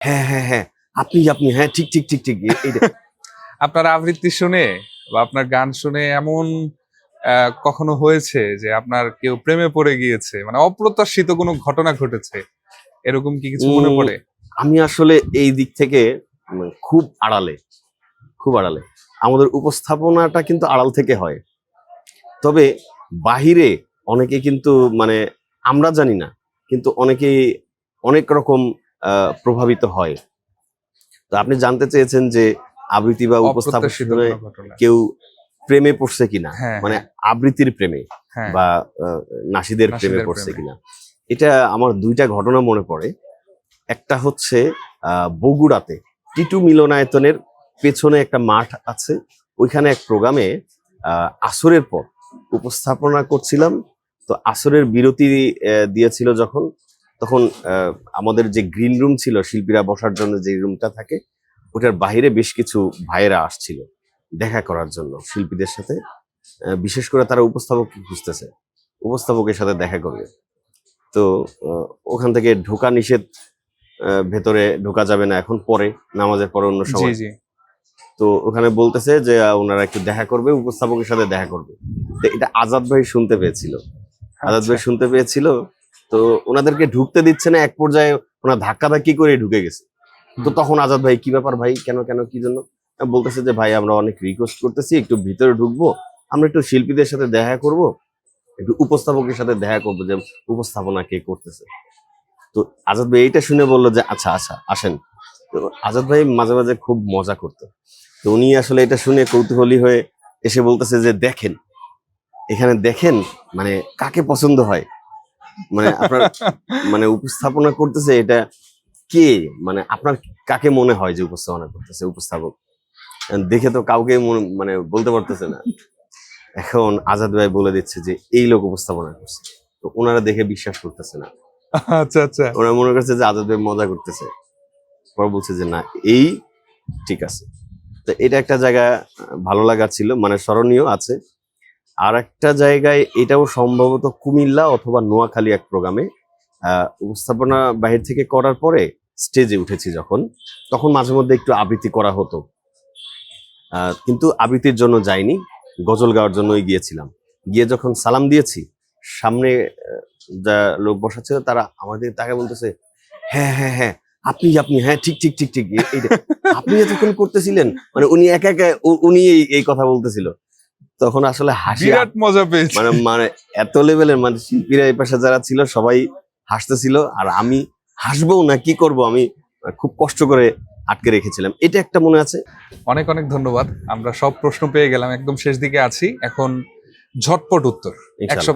হ্যাঁ হ্যাঁ হ্যাঁ, আপনি আপনি হ্যাঁ, ঠিক ঠিক ঠিক ঠিক এইটা। আপনার আবৃত্তি শুনে বা আপনার গান শুনে এমন কখনো হয়েছে যে আপনার কেউ প্রেমে পড়ে গিয়েছে, মানে অপ্রত্যাশিত কোনো ঘটনা ঘটেছে, এরকম কি কিছু মনে উম, পড়ে? আমি আসলে এই দিক থেকে খুব আড়ালে, খুব আড়ালে। আমাদের উপস্থাপনাটা কিন্তু আড়াল থেকে হয়, তবে বাহিরে অনেকে কিন্তু মানে আমরা জানি না, কিন্তু অনেকেই অনেক রকম প্রভাবিত হয়। তো আপনি জানতে চেয়েছেন যে আবৃত্তি বা উপস্থাপন অপ্রত্যাশিত শুনে কোনো ঘটনা। কেউ প্রেমে পড়ছে কিনা, হ্যাঁ মানে হ্যাঁ আবৃত্তির প্রেমে হ্যাঁ, বা নাসিদের প্রেমে নাসিদের পড়ছে প্রেমে। কিনা। এটা আমার দুইটা ঘটনা মনে পড়ে। একটা হচ্ছে বগুড়াতে টিটু মিলনায়তনের পেছনে একটা মাঠ আছে, ওইখানে এক প্রোগ্রামে আসরের পর উপস্থাপনা করছিলাম। তো আসরের বিরতি দিয়েছিল যখন, তখন আমাদের যে গ্রিন রুম ছিল, শিল্পীরা বসার জন্য যে রুমটা থাকে, ওটার বাইরে বেশ কিছু ভাইয়েরা আসছিল দেখা করার জন্য শিল্পীদের সাথে। বিশেষ করে তারা উপস্থাপক খুঁজতেছে, উপস্থাপকের সাথে দেখা করবে। তো ওখান থেকে ঢোকা নিষেধ, ভেতরে ঢোকা যাবে না এখন, পরে নামাজের পরে অন্য জি সময়। জি। তো ওখানে বলতেছে যে ওনারা একটু দেখা করবে, উপস্থাপকের সাথে দেখা করবে। তো এটা আজাদ ভাই শুনতে পেয়েছিল, আজাদ আচ্ছা। ভাই শুনতে পেয়েছিল। তো ওনাদেরকে ঢুকতে দিচ্ছে না, এক পর্যায়ে ওনার ধাক্কাধাক্কি করে ঢুকে গেছে। তো হুম। তখন আজাদ ভাই, কি ব্যাপার ভাই, কেন কেন কি জন্য? বলতেছে যে ভাই, আমরা অনেক রিকোয়েস্ট করতেছি, একটু ভিতরে ঢুকবো, আমরা একটু শিল্পীদের সাথে দেখা করব, একটু উপস্থাপকের সাথে দেখা করবো, যে উপস্থাপনা কে করতেছে। তো আজাদ ভাই এইটা শুনে বললো যে আচ্ছা আচ্ছা আসেন। তো আজাদ ভাই মাঝে মাঝে খুব মজা করতো। তো উনি আসলে এটা শুনে কৌতূহলী হয়ে এসে বলতেছে যে দেখেন, এখানে দেখেন, মানে কাকে পছন্দ হয়, মানে আপনার মানে উপস্থাপনা করতেছে এটা কে, মানে আপনার কাকে মনে হয় যে উপস্থাপনা করতেছে উপস্থাপক। দেখে তো কাউকে মানে বলতে পারতেছে না। এখন আজাদ ভাই বলে দিচ্ছে যে এই লোক উপস্থাপনা করছে। তো ওনারা দেখে বিশ্বাস করতেছে না, আচ্ছা আচ্ছা। ওরা মনে করছে যে আজাদ ভাই মজা করতেছে। পরে বলছে যে না, এই ঠিক আছে। তো এটা একটা জায়গা ভালো লাগা ছিল, মানে স্মরণীয় আছে। আর একটা জায়গায়, এটাও সম্ভবত কুমিল্লা অথবা নোয়াখালী এক প্রোগ্রামে উপস্থাপনা বাহির থেকে করার পরে স্টেজে উঠেছি যখন, তখন মাঝে মধ্যে একটু আবৃত্তি করা হতো। কিন্তু আবৃত্তির জন্য যাইনি, গজল গাওয়ার জন্যই গিয়েছিলাম। গিয়ে যখন সালাম দিয়েছি, সামনে যা লোক বসা ছিল তারা আমাদের তাকে বলতেছে হ্যাঁ হ্যাঁ হ্যাঁ, আপনি আপনি হ্যাঁ, ঠিক ঠিক ঠিক ঠিক এইটা। আপনি এতক্ষণ করতেছিলেন, মানে উনি একা একা উনি এই কথা বলতেছিল। তখন আসলে হাসি বিরাট মজা পেয়েছি। মানে মানে এত লেভেলের, মানে শিল্পীরা এই পাশে যারা ছিল সবাই হাসতেছিল, আর আমি হাসবো না কি করব, আমি খুব কষ্ট করে আটকে রেখেছিলাম। এটা একটা মনে আছে। অনেক অনেক ধন্যবাদ, আমরা সব প্রশ্ন পেয়ে গেলাম, একদম শেষ দিকে আছি এখন। ঝটপট উত্তর, এক ইনশাল্লাহ। শব্দে